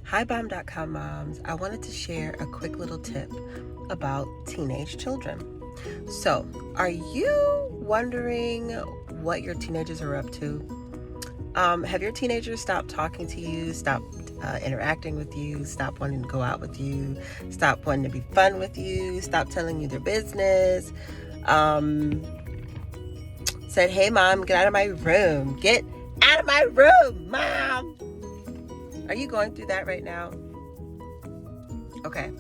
Hi Bomb.com moms. I wanted to share a quick little tip about teenage children. So, are you wondering what your teenagers are up to? Have your teenagers stopped talking to you, stopped interacting with you, stopped wanting to go out with you, stopped wanting to be fun with you, stopped telling you their business, said, hey mom, get out of my room, get out of my room, mom? Are you going through that right now? Okay,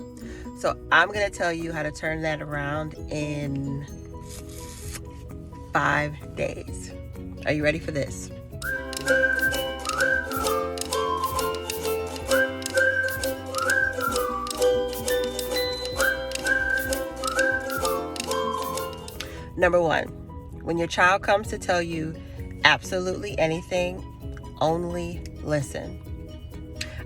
so I'm going to tell you how to turn that around in 5 days. Are you ready for this? Number one, when your child comes to tell you absolutely anything, only listen.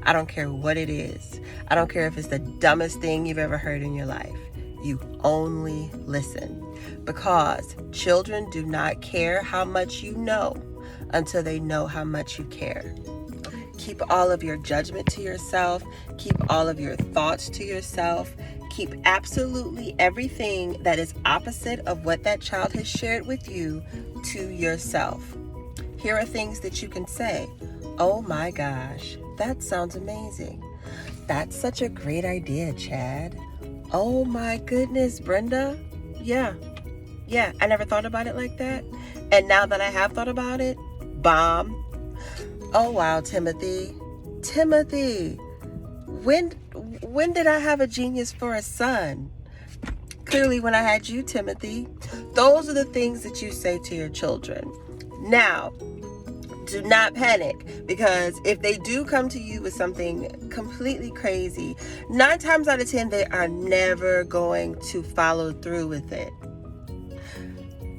I don't care what it is. I don't care if it's the dumbest thing you've ever heard in your life. You only listen, because children do not care how much you know until they know how much you care. Keep all of your judgment to yourself. Keep all of your thoughts to yourself. Keep absolutely everything that is opposite of what that child has shared with you to yourself. Here are things that you can say. Oh my gosh, that sounds amazing. That's such a great idea, Chad. Oh my goodness, Brenda. Yeah, I never thought about it like that. And now that I have thought about it, Bomb. Oh wow, Timothy, when did I have a genius for a son? Clearly when I had you, Timothy. Those are the things that you say to your children. Now, do not panic, because if they do come to you with something completely crazy, 9 times out of 10, they are never going to follow through with it.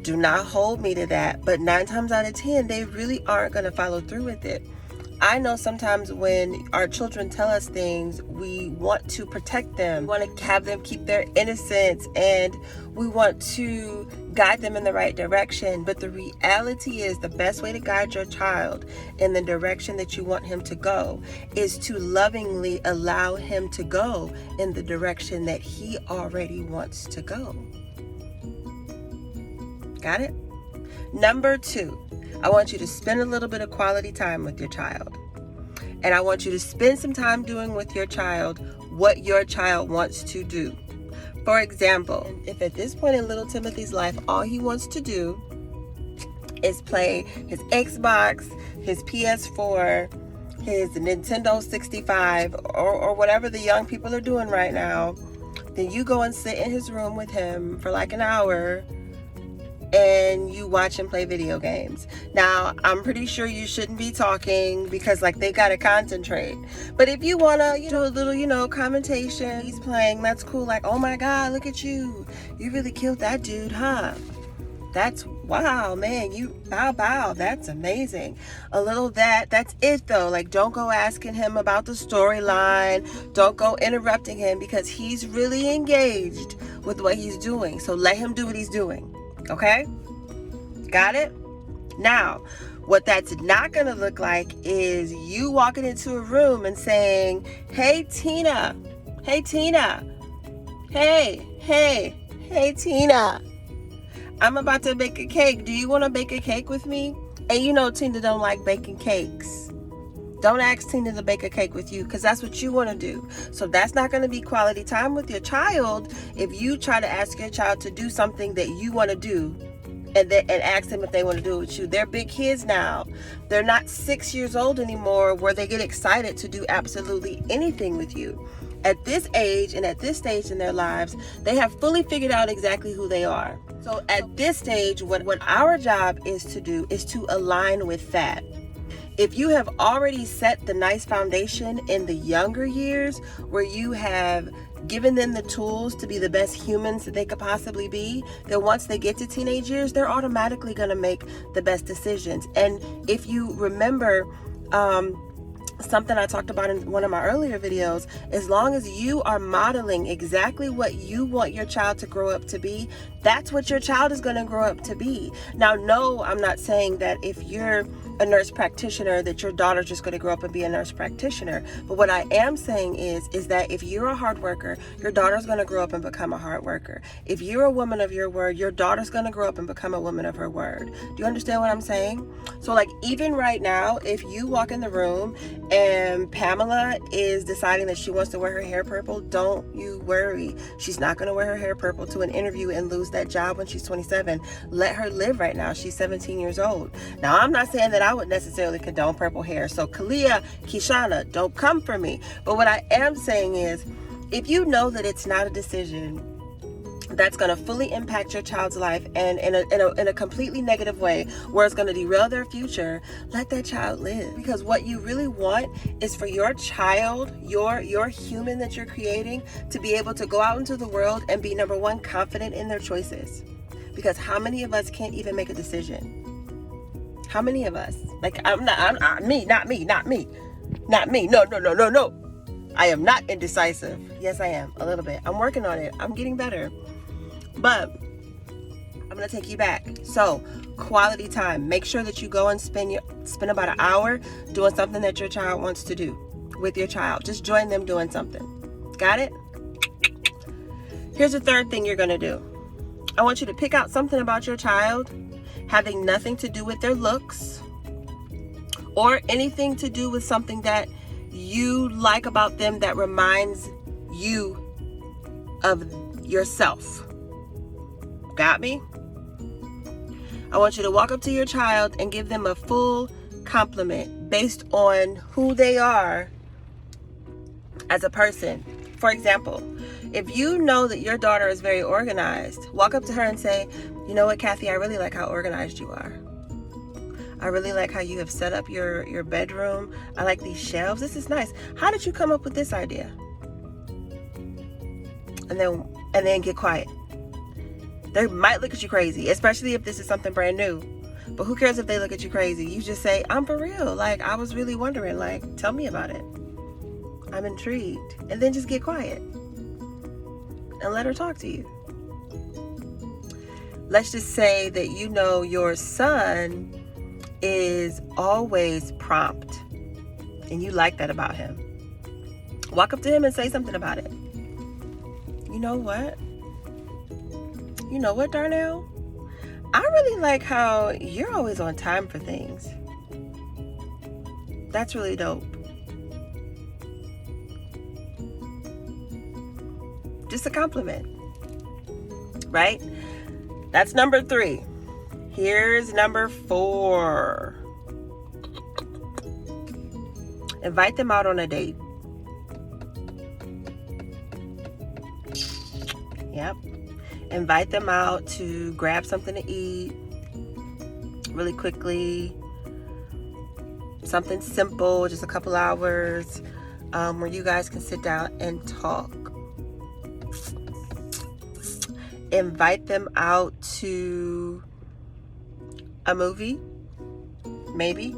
Do not hold me to that, but 9 times out of 10, they really aren't going to follow through with it. I know sometimes when our children tell us things, we want to protect them. We want to have them keep their innocence, and we want to guide them in the right direction. But the reality is, the best way to guide your child in the direction that you want him to go is to lovingly allow him to go in the direction that he already wants to go. Got it? Number 2. I want you to spend a little bit of quality time with your child. And I want you to spend some time doing with your child what your child wants to do. For example, if at this point in little Timothy's life, all he wants to do is play his Xbox, his PS4, his Nintendo 65, or whatever the young people are doing right now, then you go and sit in his room with him for like an hour and you watch him play video games. Now, I'm pretty sure you shouldn't be talking, because like they gotta concentrate. But if you wanna, do a little, commentation, he's playing, that's cool. Like, oh my God, look at you. You really killed that dude, huh? That's, wow, man, you bow, that's amazing. A little that's it though. Like, don't go asking him about the storyline. Don't go interrupting him, because he's really engaged with what he's doing. So let him do what he's doing. Okay? Got it? Now, what that's not going to look like is you walking into a room and saying, hey, Tina. Hey, Tina. Hey, Tina. I'm about to bake a cake. Do you want to bake a cake with me? And Tina don't like baking cakes. Don't ask Tina to bake a cake with you, because that's what you want to do. So that's not going to be quality time with your child if you try to ask your child to do something that you want to do and ask them if they want to do it with you. They're big kids now. They're not 6 years old anymore where they get excited to do absolutely anything with you. At this age and at this stage in their lives, they have fully figured out exactly who they are. So at this stage, what our job is to do is to align with that. If you have already set the nice foundation in the younger years, where you have given them the tools to be the best humans that they could possibly be, then once they get to teenage years, they're automatically going to make the best decisions. And if you remember, something I talked about in one of my earlier videos, as long as you are modeling exactly what you want your child to grow up to be, that's what your child is going to grow up to be. Now, no, I'm not saying that if you're a nurse practitioner that your daughter's just going to grow up and be a nurse practitioner. But what I am saying is that if you're a hard worker, your daughter's going to grow up and become a hard worker. If you're a woman of your word, your daughter's going to grow up and become a woman of her word. Do you understand what I'm saying? So like even right now, if you walk in the room and Pamela is deciding that she wants to wear her hair purple, don't you worry. She's not going to wear her hair purple to an interview and lose that job when she's 27. Let her live right now. She's 17 years old. Now, I'm not saying that I would necessarily condone purple hair. So Kalia, Kishana, don't come for me. But what I am saying is, if you know that it's not a decision that's going to fully impact your child's life and in a completely negative way where it's going to derail their future, let that child live. Because what you really want is for your child, your human that you're creating, to be able to go out into the world and be, number one, confident in their choices. Because how many of us can't even make a decision? How many of us? Like, not me. No. I am not indecisive. Yes, I am, a little bit. I'm working on it. I'm getting better. But I'm going to take you back. So, quality time. Make sure that you go and spend about an hour doing something that your child wants to do with your child. Just join them doing something. Got it? Here's the third thing you're going to do. I want you to pick out something about your child having nothing to do with their looks or anything to do with something that you like about them that reminds you of yourself. Got me? I want you to walk up to your child and give them a full compliment based on who they are as a person. For example, if you know that your daughter is very organized, walk up to her and say, you know what, Kathy, I really like how organized you are. I really like how you have set up your bedroom. I like these shelves. This is nice. How did you come up with this idea? And then get quiet. They might look at you crazy, especially if this is something brand new. But who cares if they look at you crazy? You just say, I'm for real. Like, I was really wondering. Like, tell me about it. I'm intrigued. And then just get quiet. And let her talk to you. Let's just say that you know your son is always prompt. And you like that about him. Walk up to him and say something about it. You know what? You know what, Darnell? I really like how you're always on time for things. That's really dope. Just a compliment, right? That's number 3. Here's number 4. Invite them out on a date. Yep. Invite them out to grab something to eat really quickly. Something simple, just a couple hours, where you guys can sit down and talk. Invite them out to a movie, maybe.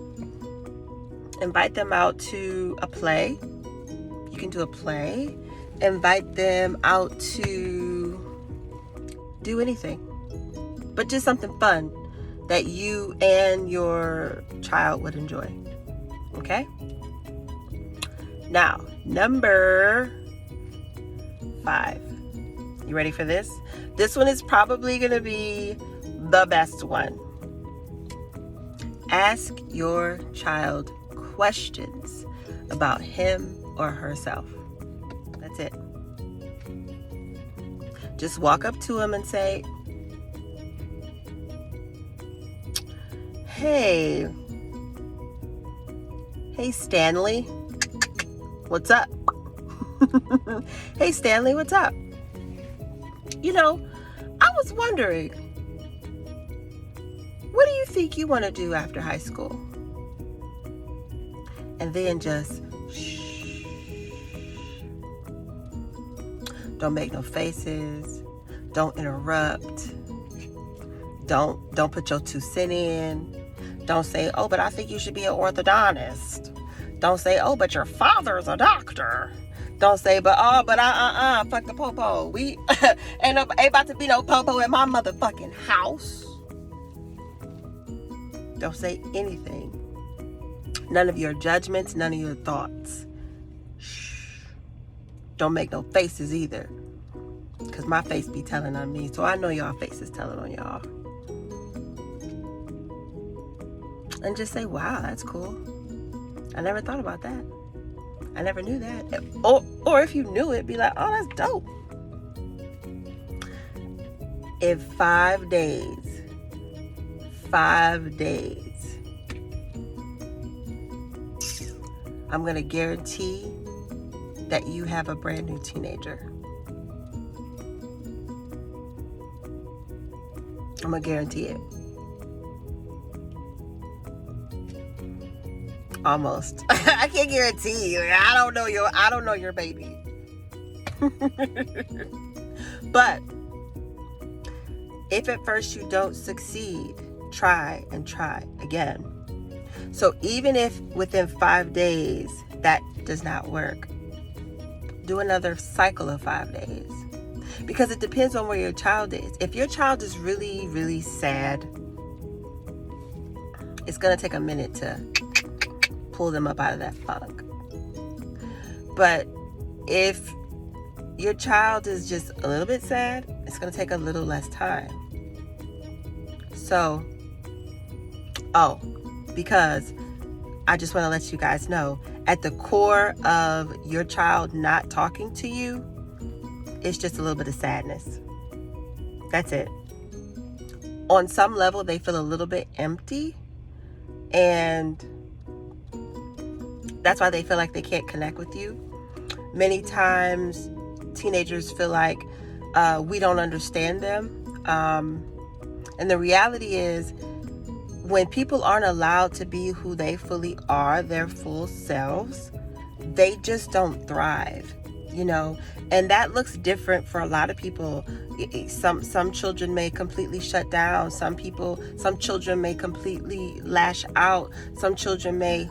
Invite them out to a play. You can do a play. Invite them out to do anything, but just something fun that you and your child would enjoy. Okay? Now, number 5. You ready for this? This one is probably going to be the best one. Ask your child questions about him or herself. That's it. Just walk up to him and say, Hey Stanley, what's up? Hey Stanley, what's up? You know, I was wondering, what do you think you want to do after high school? And then just shh. Don't make no faces. Don't interrupt. Don't put your 2 cents in. Don't say, oh, but I think you should be an orthodontist. Don't say, oh, but your father's a doctor. Don't say, but fuck the popo. We ain't about to be no popo in my motherfucking house. Don't say anything. None of your judgments, none of your thoughts. Shh. Don't make no faces either, because my face be telling on me, so I know y'all face is telling on y'all. And just say, wow, that's cool. I never thought about that. I never knew that. Or if you knew it, be like, oh, that's dope. In 5 days, I'm going to guarantee that you have a brand new teenager. I'm going to guarantee it. Almost. I can't guarantee you. I don't know your baby. But if at first you don't succeed, try and try again. So even if within 5 days that does not work, do another cycle of 5 days. Because it depends on where your child is. If your child is really, really sad, it's going to take a minute to pull them up out of that funk. But if your child is just a little bit sad, it's going to take a little less time. So, because I just want to let you guys know, at the core of your child not talking to you, it's just a little bit of sadness. That's it. On some level, they feel a little bit empty, and that's why they feel like they can't connect with you. Many times, teenagers feel like we don't understand them. And the reality is, when people aren't allowed to be who they fully are, their full selves, they just don't thrive, you know? And that looks different for a lot of people. Some children may completely shut down. Some children may completely lash out. Some children may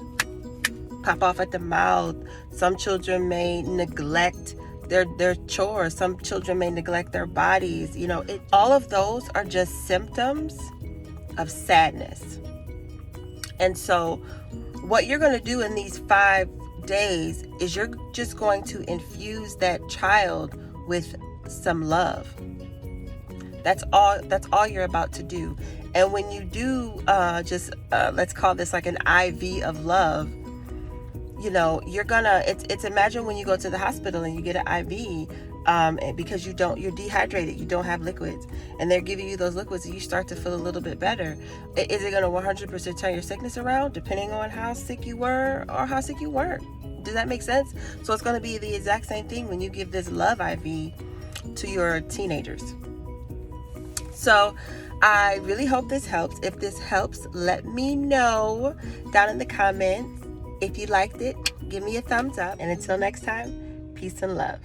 pop off at the mouth. Some children may neglect their chores. Some children may neglect their bodies. You know, all of those are just symptoms of sadness. And so what you're going to do in these 5 days is you're just going to infuse that child with some love. That's all you're about to do. And when you do let's call this like an IV of love, you know, it's imagine when you go to the hospital and you get an IV, because you're dehydrated, you don't have liquids, and they're giving you those liquids and you start to feel a little bit better. Is it going to 100% turn your sickness around, depending on how sick you were or how sick you weren't? Does that make sense? So it's going to be the exact same thing when you give this love IV to your teenagers. So I really hope this helps. If this helps, let me know down in the comments. If you liked it, give me a thumbs up. And until next time, peace and love.